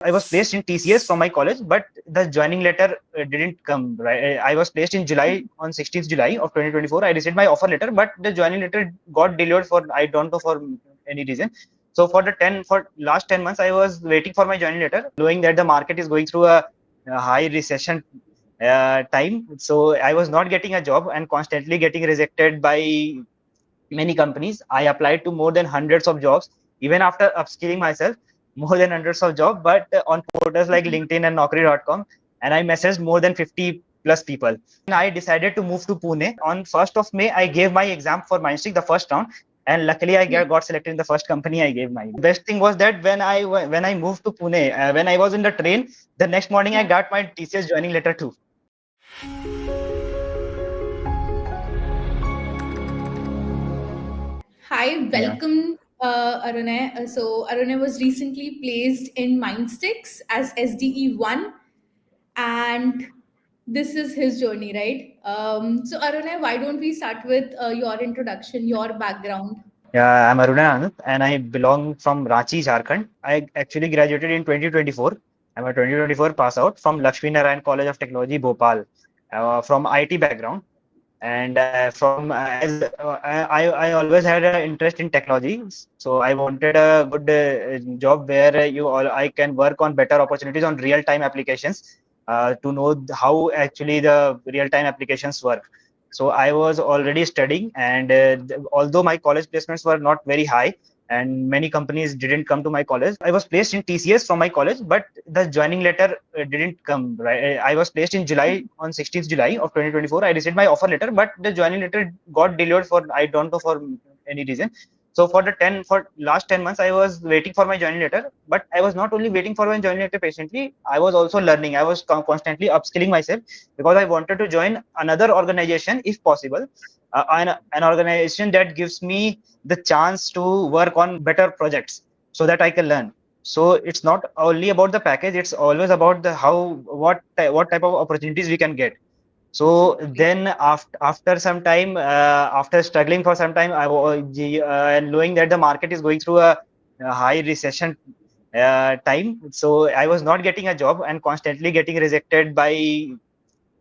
I was placed in TCS from my college, but the joining letter didn't come. Right, I was placed in July on 16th July of 2024. I received my offer letter, but the joining letter got delayed for I don't know for any reason. So for last 10 months, I was waiting for my joining letter, knowing that the market is going through a high recession time. So I was not getting a job and constantly getting rejected by many companies. I applied to more than hundreds of jobs, even after upskilling myself, more than hundreds of jobs, but on portals like LinkedIn and Naukri.com. And I messaged more than 50 plus people. And I decided to move to Pune. On 1st of May, I gave my exam for Mindstick, the first round. And luckily, got selected in the first company I gave my. Best thing was that when I moved to Pune, when I was in the train, the next morning I got my TCS joining letter too. Hi, Yeah. welcome, Arunay. So, Arunay was recently placed in Mindsticks as SDE1, and this is his journey, right? So, Arunay, why don't we start with your introduction, your background? Yeah, I'm Aruna Anand and I belong from Ranchi, Jharkhand. I actually graduated in 2024. I'm a 2024 pass out from Lakshmi Narayan College of Technology, Bhopal, from IT background. And from as I always had an interest in technology, so I wanted a good job where I can work on better opportunities on real time applications to know how actually the real time applications work. So I was already studying, and although my college placements were not very high, and many companies didn't come to my college, I was placed in TCS from my college, but the joining letter didn't come. Right, I was placed in July on 16th July of 2024. I received my offer letter, but the joining letter got delayed for I don't know for any reason. So for last 10 months, I was waiting for my joining letter, but I was not only waiting for my joining letter patiently. I was also learning. I was constantly upskilling myself because I wanted to join another organization if possible, an organization that gives me the chance to work on better projects so that I can learn. So it's not only about the package; it's always about the what type of opportunities we can get. So Absolutely. then after some time, after struggling for some time, and knowing that the market is going through a high recession time, so I was not getting a job and constantly getting rejected by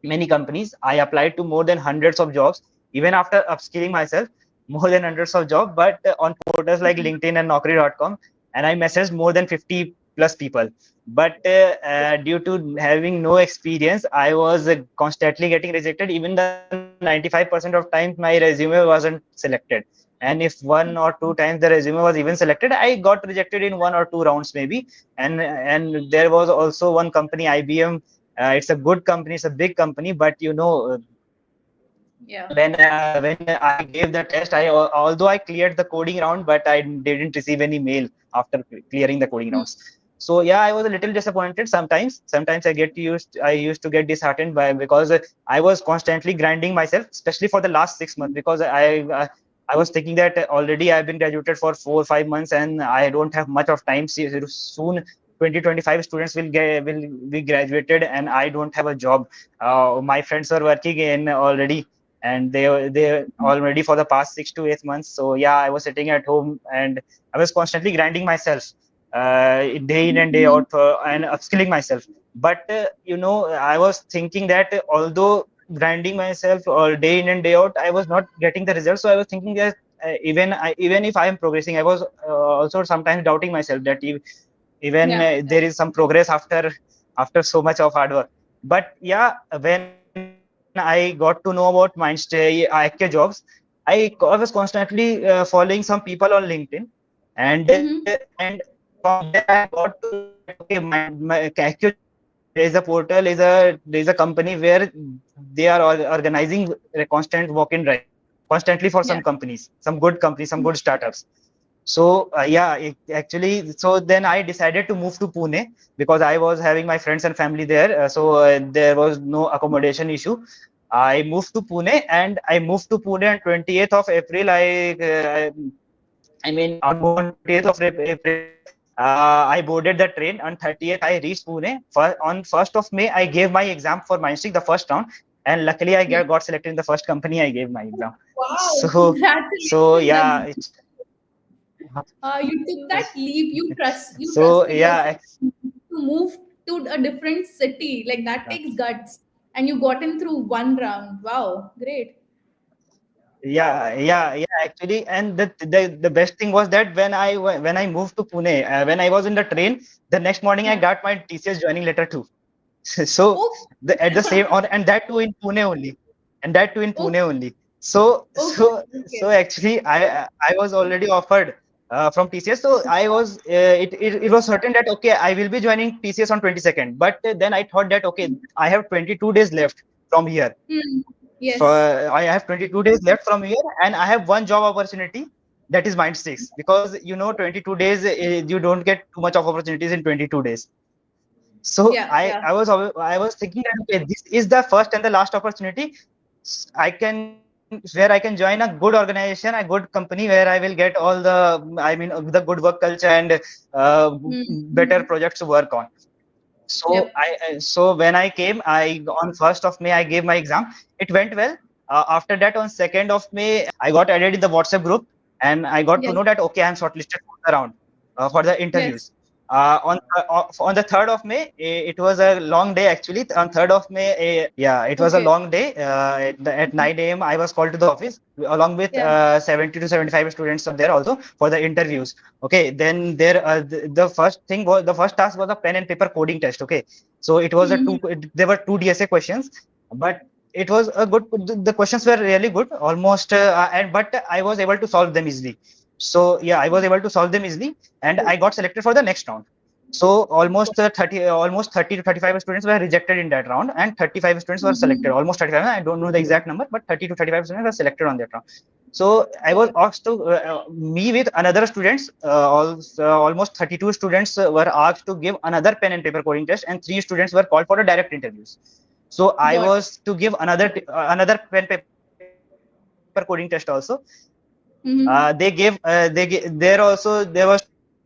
many companies. I applied to more than hundreds of jobs, even after upskilling myself, more than hundreds of jobs, but on portals like LinkedIn and Naukri.com. And I messaged more than 50 plus people. But due to having no experience, I was constantly getting rejected. Even the 95% of times my resume wasn't selected. And if one or two times the resume was even selected, I got rejected in one or two rounds maybe. And there was also one company, IBM. It's a good company, it's a big company, but Yeah. when I gave the test, although I cleared the coding round, but I didn't receive any mail after clearing the coding Hmm. rounds. So yeah, I was a little disappointed sometimes. Sometimes I used to get disheartened by because I was constantly grinding myself, especially for the last 6 months, because I was thinking that already I've been graduated for 4 or 5 months and I don't have much of time. Soon 2025 students will be graduated and I don't have a job. My friends are working in already, and they already for the past 6 to 8 months. So yeah, I was sitting at home and I was constantly grinding myself day in and day Mhm. out and upskilling myself. But I was thinking that although grinding myself all day in and day out, I was not getting the results. So I was thinking that even if I am progressing, I was also sometimes doubting myself that even Yeah. there is some progress after so much of hard work. But yeah, when I got to know about Mindstay, AccioJobs, I was constantly following some people on LinkedIn, and Hmm. from there I got to know that okay, my AccioJob is a company where they are organizing a constant walk-in drive constantly for some Yeah. companies, some good startups. So yeah, actually, so then I decided to move to Pune because I was having my friends and family there. So there was no accommodation issue. I moved to Pune, and I moved to Pune on 28th of April. I mean, on 28th of April, I boarded the train. On 30th, I reached Pune. On 1st of May, I gave my exam for Mindstick, the first round, and luckily Yeah. got selected in the first company I gave my exam. Wow. So Congratulations. yeah, You took that leap. You so trusted yeah, yourself. to move to a different city. Like that takes guts. And you got in through one round. Wow, great. Yeah. Actually, and the best thing was that when I moved to Pune, when I was in the train, the next morning I Yeah. got my TCS joining letter too. So Oh, at the same on, and that too in Pune only, and that too in oh, Pune only. So okay, so okay. so actually, I was already offered from TCS. So it was certain that okay, I will be joining TCS on 22nd. But then I thought that okay, I have 22 days left from here. Hmm. So Yes. I have 22 days left from here, and I have one job opportunity, that is Mindsticks, because 22 days, you don't get too much of opportunities in 22 days. So Yeah, yeah. I was thinking that okay, this is the first and the last opportunity. I can where I can join a good organization, a good company, where I will get all the, I mean, the good work culture and Hmm. better Hmm. projects to work on. So Yep. so when I came, I on 1st of May I gave my exam. It went well. After that, on 2nd of May, I got added in the WhatsApp group, and I got to Yes. know that okay, I'm shortlisted for the round, for the Yes. interviews. On the 3rd of May, it was a long day actually. On 3rd of May, yeah, it was a Okay. long day. At 9 a.m. I was called to the office along with Yeah. 70 to 75 students were there also for the interviews. Okay, then the first thing was, the first task was a pen and paper coding test. Okay, so it was a Hmm. there were two DSA questions, but it was a good, the questions were really good almost, and but I was able to solve them easily. So yeah, I was able to solve them easily, and I got selected for the next round. So almost 30 to 35 students were rejected in that round, and 35 students were selected. Hmm. Almost 35. I don't know the exact number, but 30 to 35 students were selected on that round. So I was Got it. asked to me with another students. Almost 32 students were asked to give another pen and paper coding test, and three students were called for the direct interviews. So I Got was to give another pen paper coding test also. it. There also there was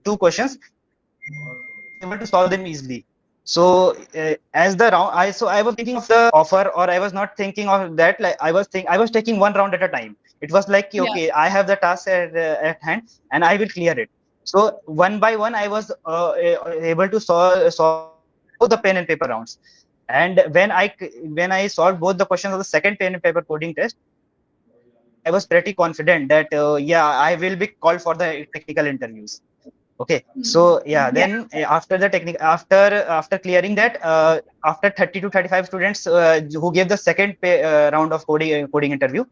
two questions. I was able to solve them easily. So as the round, I was not thinking of the offer, or I was not thinking of that. Like I was taking one round at a time. It was like Yeah. okay, I have the task at hand, and I will clear it. So one by one, I was able to solve both the pen and paper rounds. And when I solved both the questions of the second pen and paper coding test, I was pretty confident that yeah, I will be called for the technical interviews. Okay, Hmm. so yeah, Yeah. then after the technique, after clearing that, after 30 to 35 students who gave the second round of coding interview,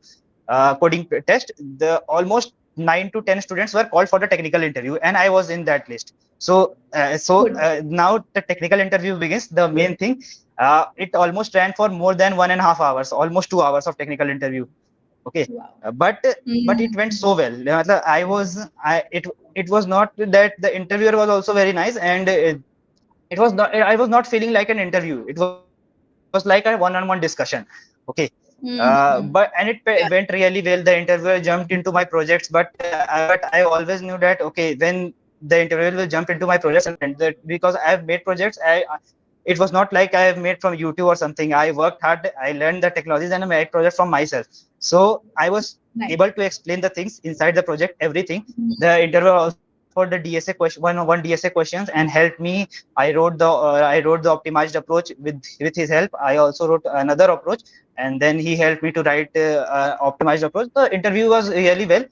coding test, the almost 9 to 10 students were called for the technical interview, and I was in that list. So Good. now the technical interview begins. The main thing, it almost ran for more than 1.5 hours, almost 2 hours of technical interview. Okay, Wow. but it went Hmm. so well. Matlab, it was not that the interviewer was also very nice, and it was not, I was not feeling like an interview. It was like a one-on-one discussion. Okay, but and Hmm. Yeah. went really well. The interviewer jumped into my projects, but I always knew that okay, when the interviewer will jump into my projects, and that because I have made projects, it was not like I have made from YouTube or something. I worked hard, I learned the technologies, and I made project from myself. So I was Nice. able to explain the things inside the project, everything. Hmm. The interviewer also asked for the DSA question, one DSA questions, and helped me. I wrote the optimized approach with his help. I also wrote another approach, and then he helped me to write optimized approach. The interview was really well.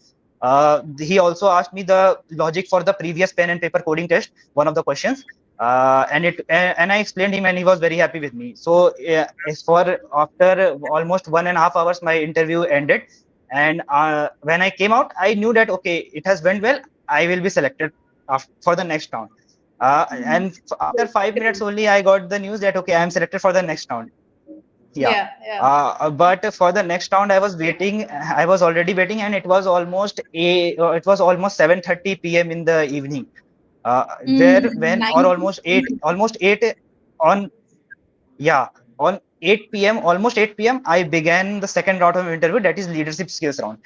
He also asked me the logic for the previous pen and paper coding test, one of the questions, and I explained him, and he was very happy with me. So as for after almost 1.5 hours, my interview ended, and when I came out, I knew that okay, it has went well. I will be selected for the next round. And after 5 minutes only, I got the news that okay, I am selected for the next round. Yeah. Yeah. Yeah. But for the next round, I was waiting. I was already waiting, and it was almost 7:30 p.m. in the evening. Where when or Nine. almost eight on yeah on 8 p.m. almost 8 p.m. I began the second round of interview, that is leadership skills round.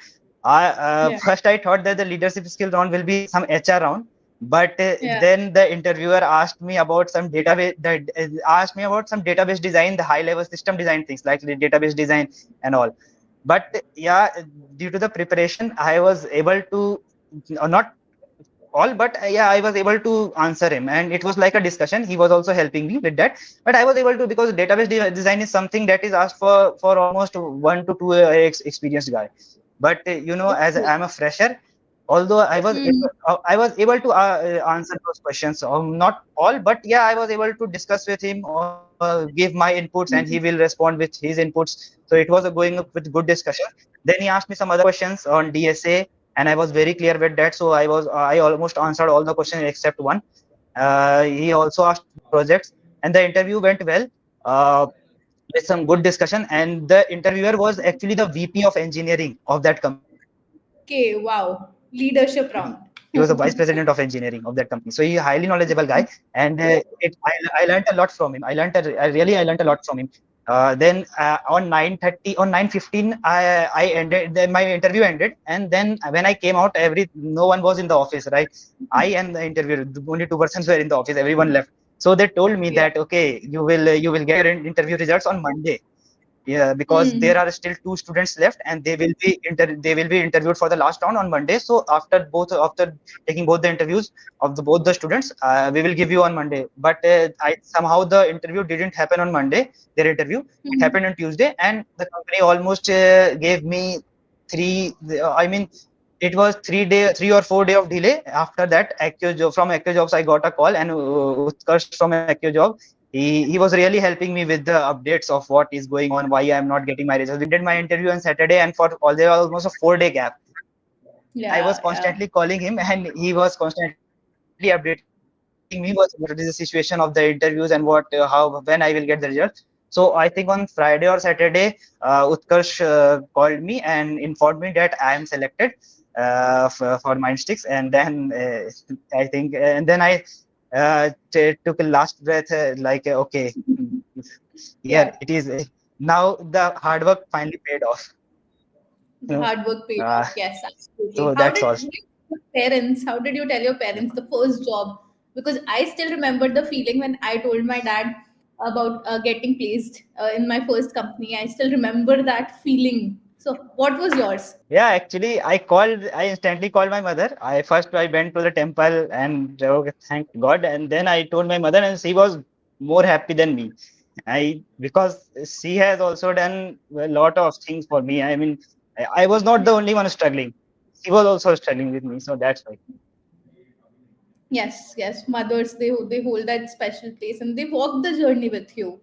Yeah. First I thought that the leadership skill round will be some HR round, but Yeah. then the interviewer asked me about some database that asked me about some database design, the high level system design things like the database design and all. But yeah, due to the preparation, I was able to not all, but yeah, I was able to answer him, and it was like a discussion. He was also helping me with that, but I was able to, because database design is something that is asked for almost 1 to 2 experienced guy. But as Okay. I'm a fresher, although Hmm. I was able to answer those questions, not all, but yeah, I was able to discuss with him or give my inputs, and he will respond with his inputs. So it was a going up with good discussion. Then he asked me some other questions on DSA, and I was very clear with that. So I almost answered all the questions except one. He also asked projects, and the interview went well. Uh, with some good discussion, and the interviewer was actually the VP of engineering of that company. Okay, wow. Leadership He was round. a vice president of engineering of that company. So he highly knowledgeable guy, and I learned a lot from him. I learned a lot from him. Then on 9:30, on 9:15, I ended. Then my interview ended, and then when I came out, no one was in the office, right? I and the interviewer, the only two persons were in the office. Everyone left. So they told me Yeah. that, okay, you will get your interview results on Monday. Yeah, because there Hmm. are still two students left, and they will be interviewed for the last round on Monday. So after taking both the interviews of the both the students, we will give you on Monday. But I somehow the interview didn't happen on Monday. Their interview, it Hmm. happened on Tuesday, and the company almost gave me three. I mean, it was 3 or 4 day of delay. After that, from AccioJobs, I got a call, and Utkarsh from AccioJob, he was really helping me with the updates of what is going on, why I'm not getting my results. We ended my interview on Saturday, and for all there was almost a 4 day gap. I was Yeah, yeah. constantly calling him, and he was constantly updating me what is the situation of the interviews, and how when I will get the results. So I think on Friday or Saturday, Utkarsh called me and informed me that I am selected for Mindsticks, and then I think, and then I took a last breath, like, okay, yeah, Yeah. it is. Now the hard work finally paid off. The hard work paid Uh, off. Yes, absolutely. so that's all. How did you tell your parents the first job? Because I still remember the feeling when I told my dad about getting placed in my first company. I still remember that feeling. So, what was yours? Yeah, actually, I instantly called my mother. I went to the temple and thank God, and then I told my mother, and she was more happy than me. Because she has also done a lot of things for me. I mean, I was not the only one struggling. She was also struggling with me, so that's why. Yes, yes. Mothers, they hold that special place and they walk the journey with you,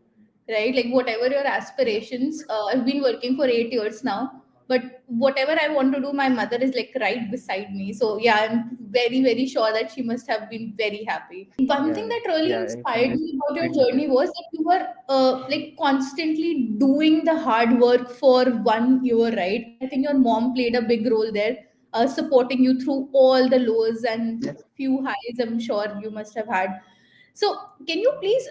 right? Like whatever your aspirations. I've been working for 8 years now, but whatever I want to do, my mother is like right beside me. So yeah, I'm very very sure that she must have been very happy. One thing Yeah, that really yeah, I inspired completely me about your agree. journey was that you were like constantly doing the hard work for 1 year, right? And I think your mom played a big role there, supporting you through all the lows and Yes. few highs I'm sure you must have had. So can you please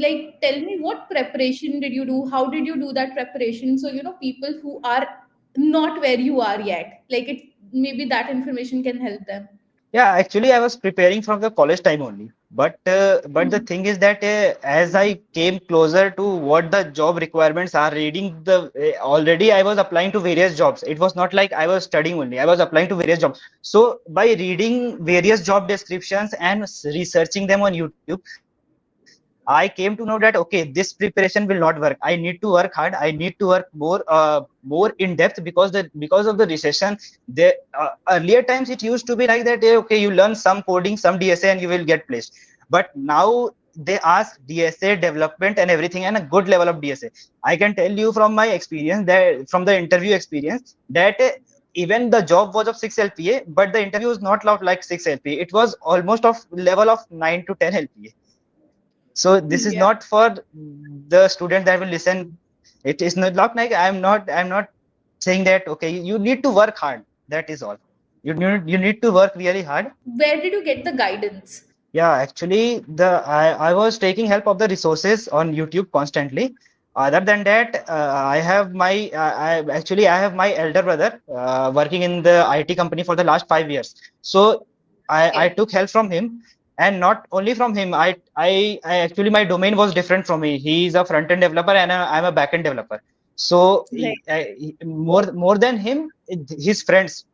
like tell me what preparation did you do? How did you do that preparation? So people who are not where you are yet, like it maybe that information can help them. Yeah, actually, I was preparing from the college time only. But the Hmm. thing is that as I came closer to what the job requirements are, reading already I was applying to various jobs. It was not like I was studying only. I was applying to various jobs. So by reading various job descriptions and researching them on YouTube, I came to know that, okay, this preparation will not work. I need to work hard. I need to work more in depth, because of the recession. Earlier times it used to be like that. Okay, you learn some coding, some DSA, and you will get placed. But now they ask DSA development and everything, and a good level of DSA. I can tell you from my experience, that from the interview experience, that even the job was of 6 LPA, but the interview was not like 6 LPA. It was almost of level of 9 to 10 LPA. So this is Yeah. not for the student that will listen. It is not like I'm not saying that, okay, you need to work hard. That is all. You need to work really hard. Where did you get the guidance? Yeah, actually, I was taking help of the resources on YouTube constantly. Other than that, I have my elder brother working in the IT company for the last 5 years. So I Okay. took help from him, and not only from him. I actually, my domain was different from me. He's a front end developer, and I'm a back end developer. So Right. more than him, his friends.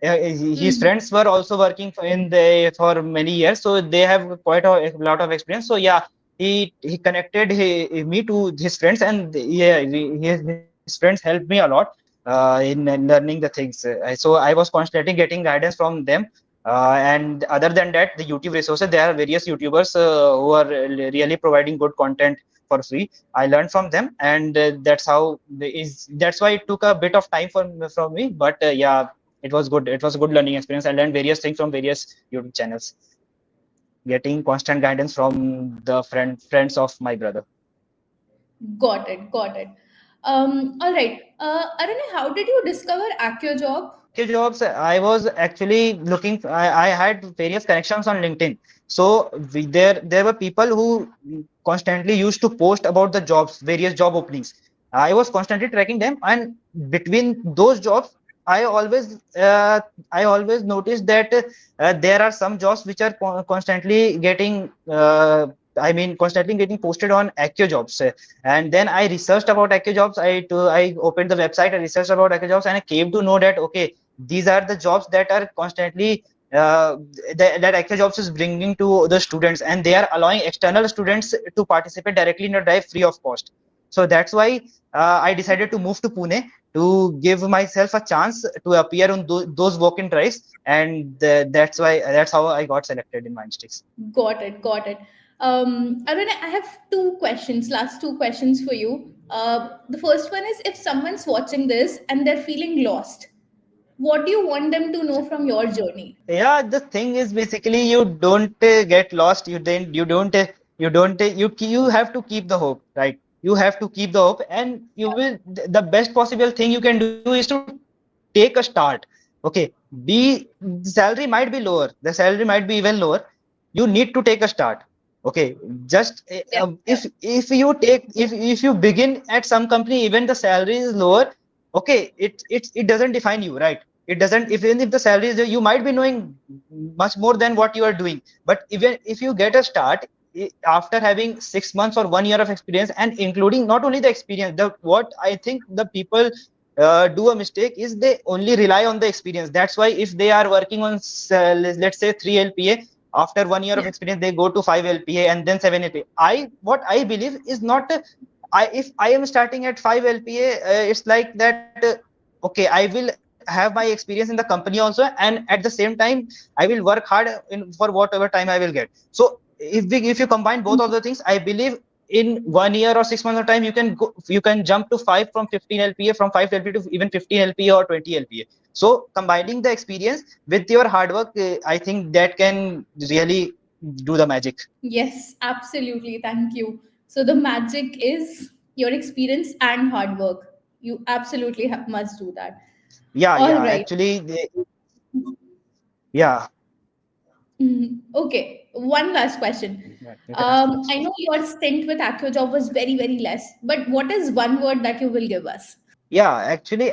his Mhm. friends were also working in the for many years, so they have quite a lot of experience. So yeah, he connected me to his friends, and yeah, his friends helped me a lot in learning the things. So I was constantly getting guidance from them. And other than that, the YouTube resources, there are various YouTubers who are really providing good content for free. I learned from them, and that's why it took a bit of time from me. But yeah, it was good. It was a good learning experience. I learned various things from various YouTube channels, getting constant guidance from the friends of my brother. Got it. Got it. All right. Arun, how did you discover AccioJob? AccioJobs, I was actually looking. I had various connections on LinkedIn. So there were people who constantly used to post about the jobs, various job openings. I was constantly tracking them, and between those jobs, I always uh, I always noticed that there are some jobs which are constantly getting. Constantly getting posted on AccioJobs. And then I researched about AccioJobs. I opened the website. I researched about AccioJobs, and I came to know that okay, these are the jobs that are constantly that AccioJobs is bringing to the students, and they are allowing external students to participate directly in the drive free of cost. So that's why I decided to move to Pune to give myself a chance to appear on those walk-in drives, and that's how I got selected in Mindsticks. Got it. Got it. Arun, I have two questions, last two questions for you. The first one is, if someone's watching this and they're feeling lost, what do you want them to know from your journey? Yeah, the thing is basically you don't get lost. You have to keep the hope, right? You have to keep the hope, and you will. The best possible thing you can do is to take a start. Okay, be the salary might be lower. The salary might be even lower. You need to take a start. Okay, just Yeah. if you take if you begin at some company, even the salary is lower. Okay, it doesn't define you, right? It doesn't. Even if the salary is there, you might be knowing much more than what you are doing. But even if you get a start after having 6 months or 1 year of experience, and including not only the experience, the what I think the people do a mistake is they only rely on the experience. That's why if they are working on let's say 3 LPA, after 1 year of Yeah. experience they go to 5 LPA and then 7 LPA. What I believe is not if I am starting at 5 LPA, it's like that. Okay, I will have my experience in the company also, and at the same time, I will work hard for whatever time I will get. So if you combine both of the things, I believe in 1 year or 6 months of time, you can jump to 5 from 15 LPA, from 5 LPA to even 15 LPA or 20 LPA. So combining the experience with your hard work, I think that can really do the magic. Yes, absolutely. Thank you. So the magic is your experience and hard work. You absolutely must do that. Yeah, All right. actually, yeah. Okay. One last question. Yeah, you can ask the next I know question. your stint with AccioJob was very, very less, but what is one word that you will give us? Yeah, actually,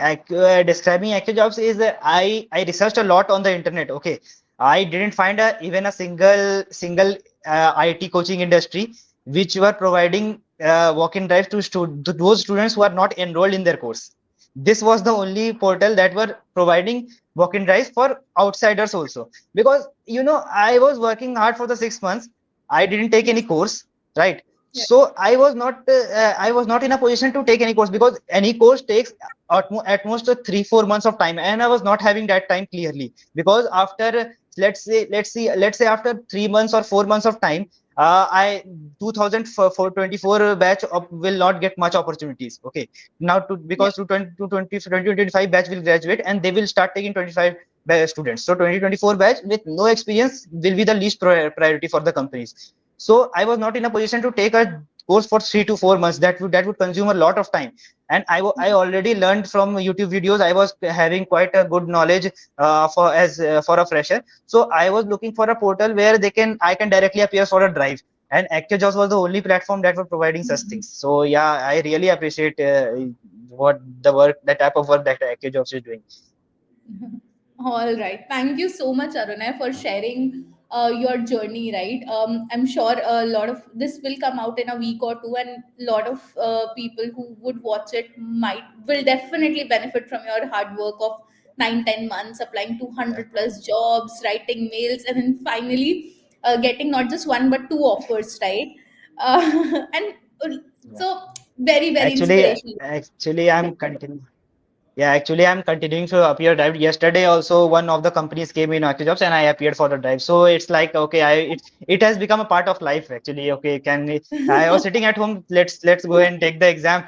describing AccioJobs is I researched a lot on the internet. Okay, I didn't find even a single IT coaching industry which were providing walk-in drives to those students who are not enrolled in their course. This was the only portal that were providing walk-in drives for outsiders also. Because I was working hard for the 6 months. I didn't take any Yes. course, right? Yeah. So I was not in a position to take any course, because any course takes at most 3 4 months of time, and I was not having that time clearly. Because after let's say after 3 months or 4 months of time, I 2024 batch will not get much opportunities. Okay, now Yeah. because 2025 batch will graduate, and they will start taking 25 students. So 2024 batch with no experience will be the least priority for the companies. So I was not in a position to take a course for 3 to 4 months. That would consume a lot of time, and I already learned from YouTube videos. I was having quite a good knowledge for a fresher. So I was looking for a portal where I can directly appear for a drive, and AccioJobs was the only platform that were providing such things. So yeah, I really appreciate the type of work that AccioJobs is doing. All right. Thank you so much, Arunay, for sharing your journey. Right. I'm sure a lot of this will come out in a week or two, and a lot of people who would watch it might will definitely benefit from your hard work of 9-10 months, applying to Yeah. 100 plus jobs, writing mails, and then finally getting not just one but two offers, right? And Yeah. so very, very Actually, inspirational. actually, I'm continuing. Yeah, actually, I'm continuing to appear drive. Yesterday, also one of the companies came in AccioJobs, and I appeared for the drive. So it's like okay, it has become a part of life actually. Okay, I was sitting at home. Let's go and take the exam.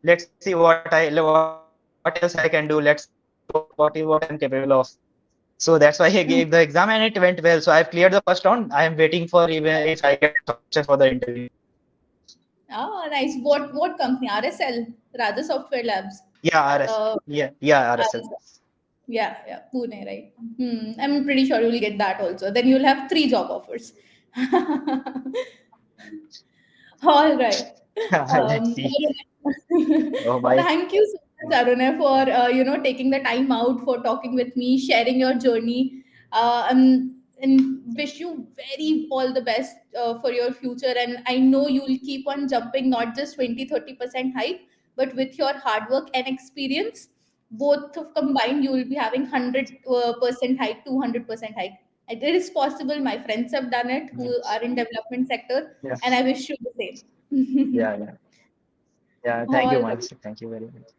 Let's see what else I can do. Let's see what I'm capable of. So that's why I gave the exam, and it went well. So I've cleared the first round. I am waiting for even if I get shortlisted for the interview. Oh, nice. What company? RSL, Radha Software Labs. Yeah, RS. Uh, Yeah, RSL. RSL. Yeah, yeah, Pune, right? I'm pretty sure you'll get that also. Then you'll have three job offers. All right. Let's see. Oh, bye. Thank you so much, Aruna, for taking the time out for talking with me, sharing your journey, and wish you very all the best for your future. And I know you'll keep on jumping, not just 20-30% hike, but with your hard work and experience, both of combined, you will be having 100% hike, 200% hike. It is possible. My friends have done it who Yes. are in development sector, Yeah. and I wish you the same. Yeah. Yeah. Yeah. Thank All you, right. Mansi. Thank you very much.